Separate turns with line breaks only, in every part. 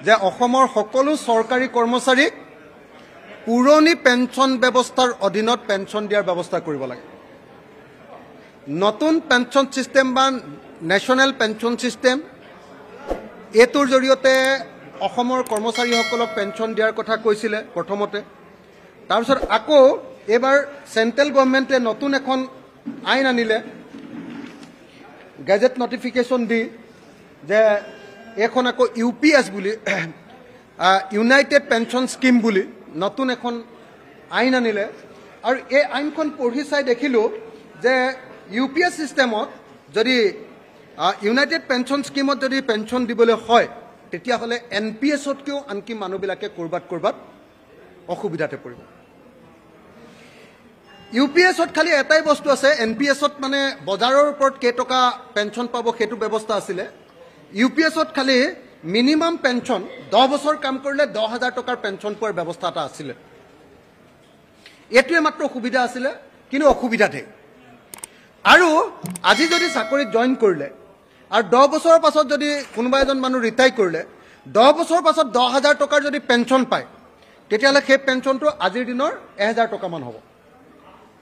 যে অসমৰ সকলো চৰকাৰী কৰ্মচাৰীক পুৰণি পেঞ্চন ব্যৱস্থাৰ অধীনত পেঞ্চন দিয়াৰ ব্যৱস্থা কৰিব লাগে। নতুন পেঞ্চন সিস্টেম বা নেশ্যনেল পেঞ্চন সিস্টেম এইটোৰ জৰিয়তে অসমৰ কৰ্মচাৰীসকলক পেঞ্চন দিয়াৰ কথা কৈছিলে প্ৰথমতে। তাৰপিছত আকৌ এইবাৰ চেণ্ট্ৰেল গভৰ্ণমেণ্টে নতুন এখন আইন আনিলে গেজেট নটিফিকেশ্যন দি যে এখন আকৌ UPS বুলি ইউনাইটেড পেঞ্চন স্কিম বুলি নতুন এখন আইন আনিলে। আৰু এই আইনখন পঢ়ি চাই দেখিলোঁ যে UPS সিস্টেমত যদি ইউনাইটেড পেঞ্চন স্কিমত যদি পেঞ্চন দিবলৈ হয় তেতিয়াহ'লে NPSতকৈও আনকি মানুহবিলাকে ক'ৰবাত অসুবিধাতে পৰিব। UPSত খালি এটাই বস্তু আছে, NPSত মানে বজাৰৰ ওপৰত কেইটকা পেঞ্চন পাব সেইটো ব্যৱস্থা আছিলে। UPSত খালি মিনিমাম পেঞ্চন 10 বছৰ কাম কৰিলে 10,000 টকাৰ পেঞ্চন পোৱাৰ ব্যৱস্থা এটা আছিলে। এইটোৱে মাত্ৰ অসুবিধা আছিলে, কিন্তু অসুবিধা ধেৰ। আৰু আজি যদি চাকৰিত জইন কৰিলে আৰু 10 বছৰৰ পাছত যদি কোনোবা এজন মানুহ ৰিটায়াৰ কৰিলে 10 বছৰৰ পাছত 10,000 টকাৰ যদি পেঞ্চন পায় তেতিয়াহ'লে সেই পেঞ্চনটো আজিৰ দিনৰ 1,000 টকামান হ'ব।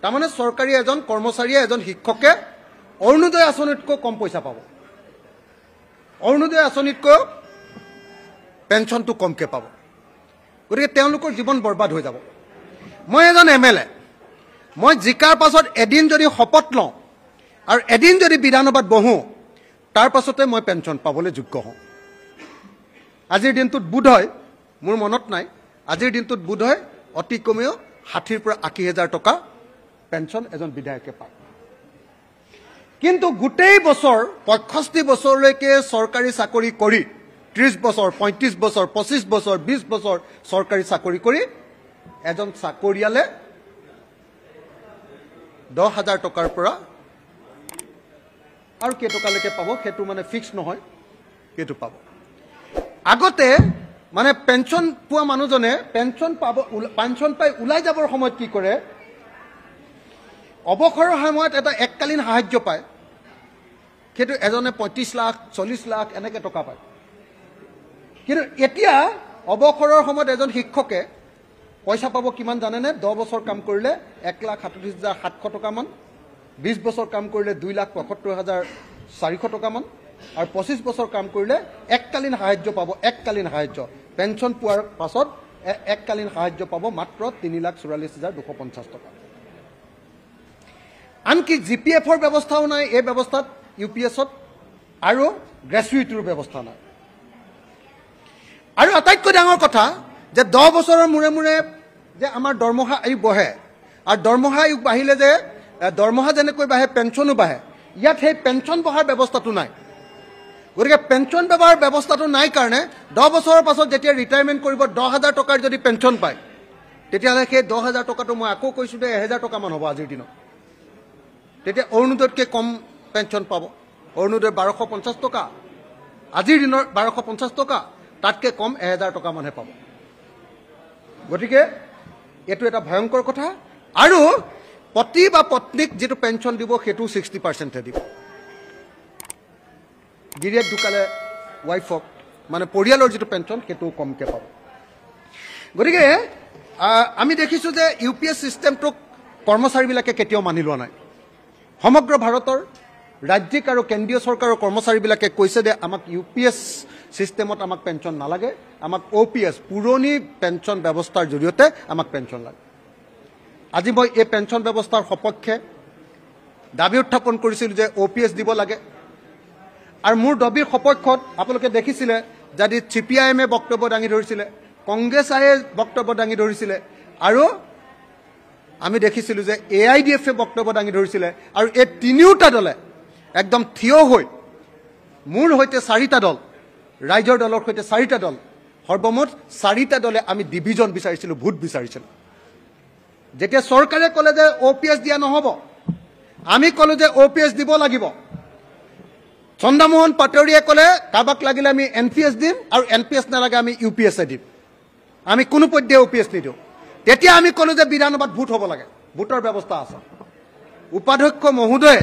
তাৰমানে চৰকাৰী এজন কৰ্মচাৰীয়ে এজন শিক্ষকে অৰুণোদয় আঁচনিতকৈ কম পইচা পাব। অৰুণোদয় আঁচনিতকৈ পেঞ্চনটো কমকৈ পাব। গতিকে তেওঁলোকৰ জীৱন বৰবাদ হৈ যাব। মই এজন MLA, মই জিকাৰ পাছত এদিন যদি শপত লওঁ আৰু এদিন যদি বিধানসভাত বহোঁ তাৰ পাছতে মই পেঞ্চন পাবলৈ যোগ্য হওঁ। আজিৰ দিনটোত বোধ হয়, মোৰ মনত নাই, আজিৰ দিনটোত বোধ হয় অতি কমেও 60,000 পৰা 80,000 টকা পেঞ্চন এজন বিধায়কে পায়। কিন্তু গোটেই বছৰ 65 বছৰলৈকে চৰকাৰী চাকৰি কৰি 30 বছৰ 35 বছৰ 25 বছৰ 20 বছৰ চৰকাৰী চাকৰি কৰি এজন চাকৰিয়ালে 10,000 টকাৰ পৰা আৰু কেইটকালৈকে পাব সেইটো মানে ফিক্স নহয়, সেইটো পাব। আগতে মানে পেঞ্চন পোৱা মানুহজনে পেঞ্চন পাই ওলাই যাবৰ সময়ত কি কৰে, অৱসৰৰ সময়ত এটা এককালীন সাহায্য পায়। সেইটো এজনে 35 লাখ 40 লাখ এনেকৈ টকা পায়। কিন্তু এতিয়া অৱসৰৰ সময়ত এজন শিক্ষকে পইচা পাব কিমান জানেনে? 10 বছৰ কাম কৰিলে 1,38,700 টকামান, 20 বছৰ কাম কৰিলে 2,75,400 টকামান, আৰু 25 বছৰ কাম কৰিলে এককালীন সাহায্য পাব। এককালীন সাহায্য পেঞ্চন পোৱাৰ পাছত এককালীন সাহায্য পাব মাত্ৰ 3,44,250 টকা। আনকি GPFৰ ব্যৱস্থাও নাই এই ব্যৱস্থাত UPSত, আৰু গ্ৰেচুইটিৰ ব্যৱস্থা নাই। আৰু আটাইতকৈ ডাঙৰ কথা যে 10 বছৰৰ মূৰে মূৰে যে আমাৰ দৰমহা আয়োগ বহে, আৰু দৰমহা আয়োগ বাঢ়িলে যে দৰমহা যেনেকৈ বাঢ়ে পেঞ্চনো বাঢ়ে, ইয়াত সেই পেঞ্চন বঢ়াৰ ব্যৱস্থাটো নাই। গতিকে পেঞ্চন বঢ়াৰ ব্যৱস্থাটো নাই কাৰণে 10 বছৰৰ পাছত যেতিয়া ৰিটায়াৰমেণ্ট কৰিব 10,000 টকাৰ যদি পেঞ্চন পায় তেতিয়াহ'লে সেই 10,000 টকাটো মই আকৌ কৈছোঁ যে 1,000 টকামান হ'ব আজিৰ দিনত। তেতিয়া অৰুণোদয়তকৈ কম পেঞ্চন পাব। অৰুণোদয় 1,250 টকা, আজিৰ দিনৰ 1,250 টকা, তাতকৈ কম 1,000 টকামানহে পাব। গতিকে এইটো এটা ভয়ংকৰ কথা। আৰু পতি বা পত্নীক যিটো পেঞ্চন দিব সেইটো 60%হে দিব। গিৰিয়েক ঢুকালে ৱাইফক মানে পৰিয়ালৰ যিটো পেঞ্চন সেইটো কমকৈ পাব। গতিকে আমি দেখিছোঁ যে UPS চিষ্টেমটোক কৰ্মচাৰীবিলাকে কেতিয়াও মানি লোৱা নাই। সমগ্ৰ ভাৰতৰ ৰাজ্যিক আৰু কেন্দ্ৰীয় চৰকাৰৰ কৰ্মচাৰীবিলাকে কৈছে যে আমাক UPS চিষ্টেমত আমাক পেঞ্চন নালাগে, আমাক OPS পুৰণি পেঞ্চন ব্যৱস্থাৰ জৰিয়তে আমাক পেঞ্চন লাগে। আজি মই এই পেঞ্চন ব্যৱস্থাৰ সপক্ষে দাবী উত্থাপন কৰিছিলোঁ যে OPS দিব লাগে। আৰু মোৰ দাবীৰ সপক্ষত আপোনালোকে দেখিছিলে যদি CPIMয়ে বক্তব্য দাঙি ধৰিছিলে, কংগ্ৰেছে বক্তব্য দাঙি ধৰিছিলে, আৰু আমি দেখিছিলোঁ যে AIDFে বক্তব্য দাঙি ধৰিছিলে। আৰু এই তিনিওটা দলে একদম থিয় হৈ মোৰ সৈতে 4টা দল, ৰাইজৰ দলৰ সৈতে 4টা দল, সৰ্বমুঠ 4টা দলে আমি ডিভিজন বিচাৰিছিলোঁ, ভোট বিচাৰিছিলোঁ। যেতিয়া চৰকাৰে ক'লে যে OPS দিয়া নহ'ব, আমি ক'লোঁ যে OPS দিব লাগিব। চন্দ্ৰমোহন পাটোৱাৰীয়ে ক'লে কাৰোবাক লাগিলে আমি NPS দিম, আৰু NPS নালাগে আমি UPS দিম, আমি কোনো পধ্যে OPS নিদিওঁ। তেতিয়া আমি ক'লোঁ যে বিধানসভাত ভোট হ'ব লাগে, ভোটৰ ব্যৱস্থা আছে। উপাধ্যক্ষ মহোদয়ে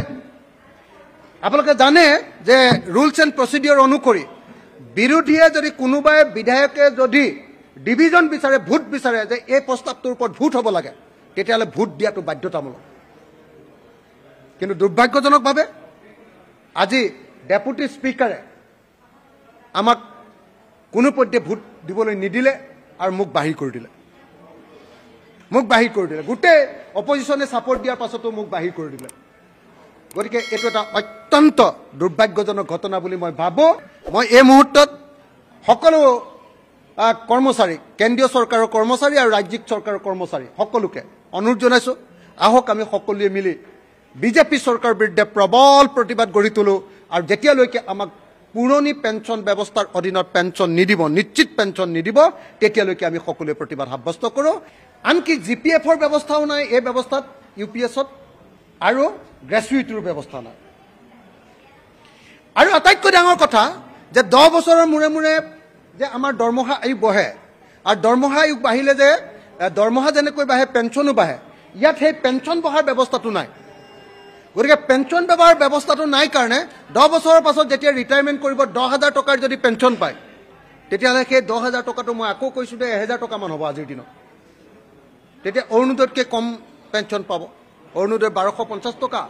আপোনালোকে জানে যে ৰুলছ এণ্ড প্ৰচিডিঅ'ৰ অনুসৰি বিৰোধীয়ে যদি কোনোবাই বিধায়কে যদি ডিভিজন বিচাৰে ভোট বিচাৰে যে এই প্ৰস্তাৱটোৰ ওপৰত ভোট হ'ব লাগে তেতিয়াহ'লে ভোট দিয়াটো বাধ্যতামূলক কিন্তু দুৰ্ভাগ্যজনকভাৱে আজি ডেপুটি স্পিকাৰে আমাক কোনো পধ্যে ভোট দিবলৈ নিদিলে আৰু মোক বাহিৰ কৰি দিলে গোটেই অপজিশ্যনে ছাপৰ্ট দিয়াৰ পাছতো মোক বাহিৰ কৰি দিলে গতিকে এইটো এটা অত্যন্ত দুৰ্ভাগ্যজনক ঘটনা বুলি মই ভাবোঁ মই এই মুহূৰ্তত সকলো কৰ্মচাৰী কেন্দ্ৰীয় চৰকাৰৰ কৰ্মচাৰী আৰু ৰাজ্যিক চৰকাৰৰ কৰ্মচাৰী সকলোকে অনুৰোধ জনাইছোঁ আহক আমি সকলোৱে মিলি বিজেপি চৰকাৰৰ বিৰুদ্ধে প্ৰবল প্ৰতিবাদ গঢ়ি তোলোঁ আৰু যেতিয়ালৈকে আমাক পুৰণি পেঞ্চন ব্যৱস্থাৰ অধীনত পেঞ্চন নিদিব নিশ্চিত পেঞ্চন নিদিব তেতিয়ালৈকে আমি সকলোৱে প্ৰতিবাদ সাব্যস্ত কৰোঁ আনকি জিপিএফৰ ব্যৱস্থাও নাই এই ব্যৱস্থাত ইউপিএছত আৰু গ্ৰেচুইটিৰ ব্যৱস্থা নাই আৰু আটাইতকৈ ডাঙৰ কথা যে 10 বছৰৰ মূৰে মূৰে যে আমাৰ দৰমহা আয়োগ বহে আৰু দৰমহা আয়োগ বাঢ়িলে যে দৰমহা যেনেকৈ বাঢ়ে পেঞ্চনো বাঢ়ে ইয়াত সেই পেঞ্চন বঢ়াৰ ব্যৱস্থাটো নাই গতিকে পেঞ্চন বঢ়াৰ ব্যৱস্থাটো নাই কাৰণে 10 বছৰৰ পাছত যেতিয়া ৰিটায়াৰমেণ্ট কৰিব 10,000 টকাৰ যদি পেঞ্চন পায় তেতিয়াহ'লে সেই 10,000 টকাটো মই আকৌ কৈছোঁ যে 1,000 টকামান হ'ব আজিৰ দিনত তেতিয়া অৰুণোদয়তকৈ কম পেঞ্চন পাব অৰুণোদয় 1250 টকা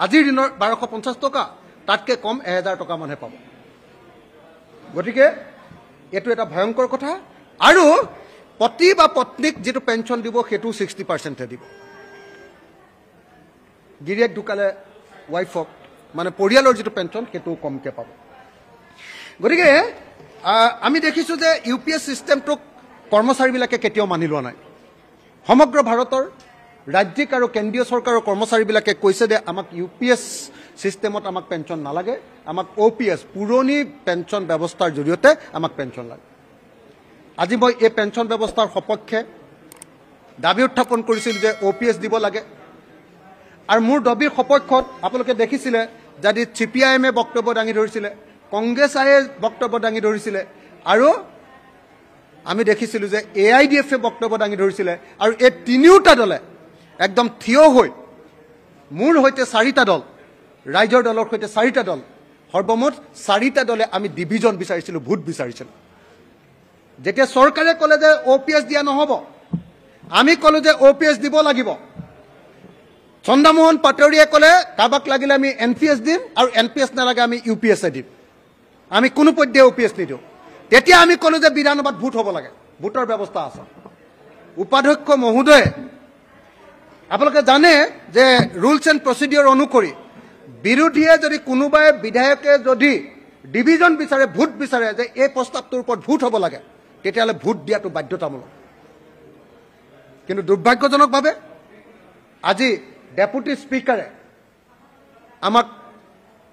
আজিৰ দিনৰ 1250 টকা তাতকৈ কম 1,000 টকামানহে পাব গতিকে এইটো এটা ভয়ংকৰ কথা আৰু পতি বা পত্নীক যিটো পেঞ্চন দিব সেইটো 60%হে দিব গিৰিয়েক ঢুকালে ৱাইফক মানে পৰিয়ালৰ যিটো পেঞ্চন সেইটো কমকৈ পাব গতিকে আমি দেখিছোঁ যে ইউপিএছ ছিষ্টেমটোক কৰ্মচাৰীবিলাকে কেতিয়াও মানি লোৱা নাই সমগ্ৰ ভাৰতৰ ৰাজ্যিক আৰু কেন্দ্ৰীয় চৰকাৰৰ কৰ্মচাৰীবিলাকে কৈছে যে আমাক ইউপিএছ ছিষ্টেমত আমাক পেঞ্চন নালাগে আমাক OPS পুৰণি পেঞ্চন ব্যৱস্থাৰ জৰিয়তে আমাক পেঞ্চন লাগে আজি মই এই পেঞ্চন ব্যৱস্থাৰ সপক্ষে দাবী উত্থাপন কৰিছিলোঁ যে OPS দিব লাগে আৰু মোৰ দাবীৰ সপক্ষত আপোনালোকে দেখিছিলে যদি CPIMয়ে বক্তব্য দাঙি ধৰিছিলে কংগ্ৰেছে বক্তব্য দাঙি ধৰিছিলে আৰু আমি দেখিছিলোঁ যে AIDFে বক্তব্য দাঙি ধৰিছিলে আৰু এই তিনিওটা দলে একদম থিয় হৈ মোৰ সৈতে 4টা দল ৰাইজৰ দলৰ সৈতে 4টা দল সৰ্বমুঠ 4টা দলে আমি ডিভিজন বিচাৰিছিলোঁ ভোট বিচাৰিছিলোঁ যেতিয়া চৰকাৰে ক'লে যে OPS দিয়া নহ'ব আমি ক'লোঁ যে OPS দিব লাগিব চন্দ্ৰমোহন পাটোৱাৰীয়ে ক'লে কাবাক লাগিলে আমি NPS দিম আৰু NPS নালাগে আমি UPS দিম আমি কোনো পধ্যে OPS নিদিওঁ তেতিয়া আমি ক'লোঁ যে বিধানসভাত ভোট হ'ব লাগে ভোটৰ ব্যৱস্থা আছে উপাধ্যক্ষ মহোদয়ে আপোনালোকে জানে যে ৰুলছ এণ্ড প্ৰচিডিঅ'ৰ অনুসৰি বিৰোধীয়ে যদি কোনোবাই বিধায়কে যদি ডিভিজন বিচাৰে ভোট বিচাৰে যে এই প্ৰস্তাৱটোৰ ওপৰত ভোট হ'ব লাগে তেতিয়াহ'লে ভোট দিয়াটো বাধ্যতামূলক কিন্তু দুৰ্ভাগ্যজনকভাৱে আজি ডেপুটি স্পিকাৰে আমাক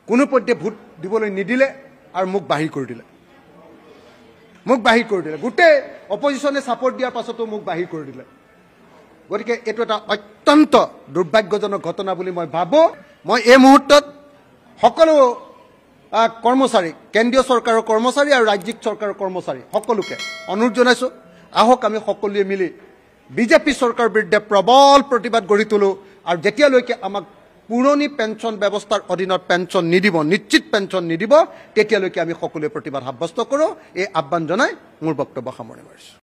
কোনো পধ্যে ভোট দিবলৈ নিদিলে আৰু মোক বাহিৰ কৰি দিলে গোটেই অপজিশ্যনে ছাপৰ্ট দিয়াৰ পাছতো মোক বাহিৰ কৰি দিলে গতিকে এইটো এটা অত্যন্ত দুৰ্ভাগ্যজনক ঘটনা বুলি মই ভাবোঁ মই এই মুহূৰ্তত সকলো কৰ্মচাৰী কেন্দ্ৰীয় চৰকাৰৰ কৰ্মচাৰী আৰু ৰাজ্যিক চৰকাৰৰ কৰ্মচাৰী সকলোকে অনুৰোধ জনাইছোঁ আহক আমি সকলোৱে মিলি বিজেপি চৰকাৰৰ বিৰুদ্ধে প্ৰবল প্ৰতিবাদ গঢ়ি তোলোঁ আৰু যেতিয়ালৈকে আমাক পুৰণি পেঞ্চন ব্যৱস্থাৰ অধীনত পেঞ্চন নিদিব নিশ্চিত পেঞ্চন নিদিব তেতিয়ালৈকে আমি সকলোৱে প্ৰতিবাদ সাব্যস্ত কৰোঁ এই আহ্বান জনাই মোৰ বক্তব্য সামৰণি মাৰিছোঁ